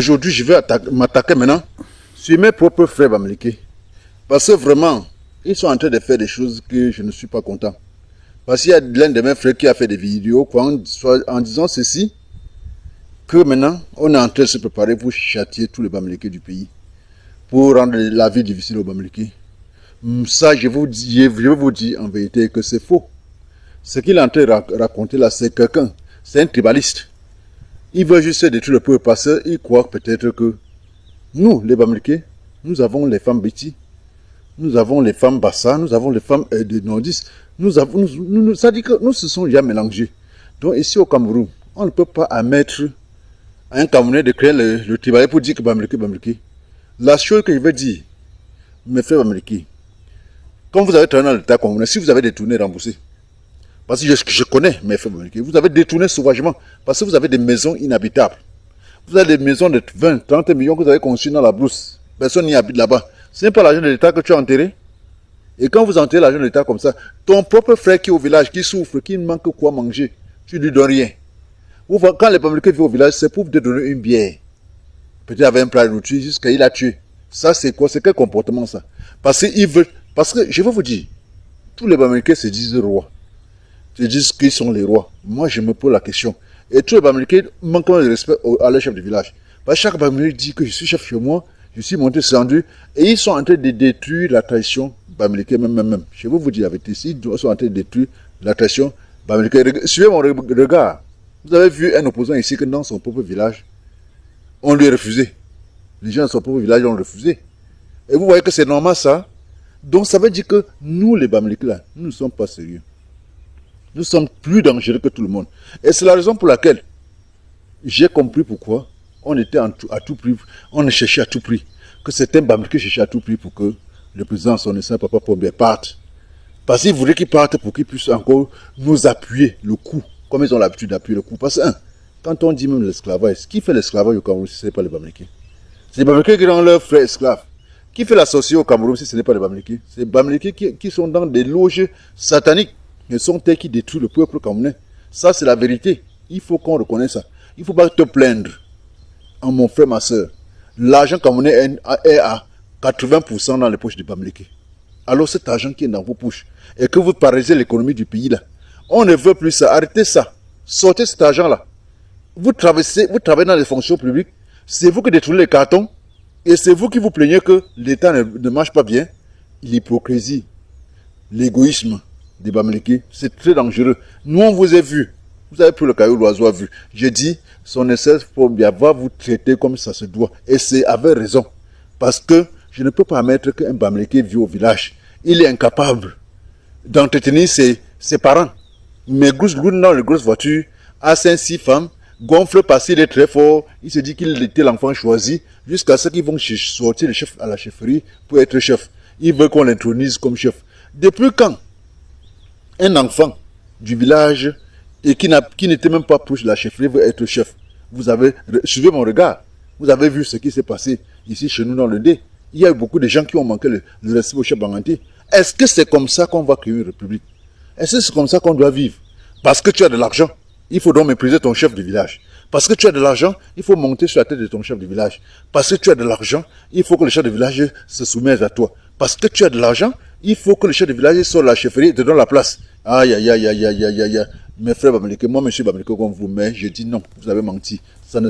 Aujourd'hui, je vais m'attaquer maintenant sur mes propres frères bamileke. Parce que vraiment, ils sont en train de faire des choses que je ne suis pas content. Parce qu'il y a l'un de mes frères qui a fait des vidéos en disant ceci, que maintenant, on est en train de se préparer pour châtier tous les bamileke du pays, pour rendre la vie difficile aux bamileke. Ça, je vais vous dire en vérité que c'est faux. Ce qu'il est en train de raconter là, c'est quelqu'un, c'est un tribaliste. Il veut juste détruire le peuple parce qu'il croit peut-être que nous, les bamileke, nous avons les femmes Béti, nous avons les femmes Bassa, nous avons les femmes de Nordis. Ça dit que nous se sont déjà mélangés. Donc ici au Cameroun, on ne peut pas admettre à un Camerounais de créer le tribalisme pour dire que bamileke. La chose que je veux dire, mes frères bamileke, quand vous avez travaillé dans l'État camerounais, si vous avez détourné, remboursé, parce que je connais mes frères bamileke, vous avez détourné sauvagement, parce que vous avez des maisons inhabitables. Vous avez des maisons de 20, 30 millions que vous avez conçues dans la brousse. Personne n'y habite là-bas. Ce n'est pas l'argent de l'État que tu as enterré. Et quand vous enterrez l'argent de l'État comme ça, ton propre frère qui est au village, qui souffre, qui ne manque quoi manger, tu ne lui donnes rien. Quand les bamileke vivent au village, c'est pour te donner une bière. Peut-être avec un plat de nourriture jusqu'à il a tué. Ça, c'est quoi? C'est quel comportement ça? Parce que je vais vous dire, tous les bamileke se disent rois. Ils disent qu'ils sont les rois. Moi, je me pose la question. Et tous les bamileke manquent de respect à leur chef de village. Parce que chaque bamileke dit que je suis chef chez moi, je suis monté descendu, et ils sont en train de détruire la tradition bamileke même. Je vais vous dire avec ici, ils sont en train de détruire la tradition bamileke. Suivez mon regard. Vous avez vu un opposant ici que dans son propre village, on lui a refusé. Les gens de son propre village ont refusé. Et vous voyez que c'est normal ça. Donc ça veut dire que nous, les bamileke là, nous ne sommes pas sérieux. Nous sommes plus dangereux que tout le monde. Et c'est la raison pour laquelle j'ai compris pourquoi on était à tout prix, on cherchait à tout prix, que certains bamileke cherchaient à tout prix pour que le président, son ancien papa Pombe, parte. Parce qu'ils voulaient qu'il parte pour qu'il puisse encore nous appuyer le coup, comme ils ont l'habitude d'appuyer le coup. Parce que, quand on dit même l'esclavage, qui fait l'esclavage au Cameroun si ce n'est pas les bamileke? C'est les bamileke qui rendent leurs frères esclaves. Qui fait la sorcière au Cameroun si ce n'est pas les bamileke? C'est les bamileke qui sont dans des loges sataniques. Ce sont eux qui détruisent le peuple camerounais. Ça, c'est la vérité. Il faut qu'on reconnaisse ça. Il ne faut pas te plaindre. En mon frère, ma soeur, l'argent camerounais est à 80% dans les poches des bamileke. Alors cet argent qui est dans vos poches et que vous paralysez l'économie du pays là, on ne veut plus ça. Arrêtez ça. Sortez cet argent là. Vous travaillez dans les fonctions publiques. C'est vous qui détruisez les cartons et c'est vous qui vous plaignez que l'État ne marche pas bien. L'hypocrisie, l'égoïsme des bamileke, c'est très dangereux. Nous, on vous a vu. Vous avez pris le caillou, l'oiseau a vu. J'ai dit, son essence va vous traiter comme ça se doit. Et c'est avec raison. Parce que je ne peux pas admettre qu'un bamileke vit au village. Il est incapable d'entretenir ses parents. Mais roule dans les grosses voitures, a 5-6 femmes, gonfle parce qu'il est très fort. Il se dit qu'il était l'enfant choisi. Jusqu'à ce qu'ils vont sortir le chef à la chefferie pour être chef. Il veut qu'on l'intronise comme chef. Depuis quand un enfant du village et qui n'était même pas proche de la chefferie veut être chef? Suivez mon regard. Vous avez vu ce qui s'est passé ici chez nous dans le dé. Il y a eu beaucoup de gens qui ont manqué le respect au chef Banganté. Est-ce que c'est comme ça qu'on va créer une république? Est-ce que c'est comme ça qu'on doit vivre? Parce que tu as de l'argent, il faut donc mépriser ton chef de village. Parce que tu as de l'argent, il faut monter sur la tête de ton chef de village. Parce que tu as de l'argent, il faut que le chef de village se soumette à toi. Parce que tu as de l'argent, il faut que le chef de village sorte la chefferie et te donne la place. Aïe, aïe, aïe, aïe, aïe, aïe, aïe. Mes frères bamileke, moi, monsieur bamileke comme vous, mais je dis non, vous avez menti. Ça ne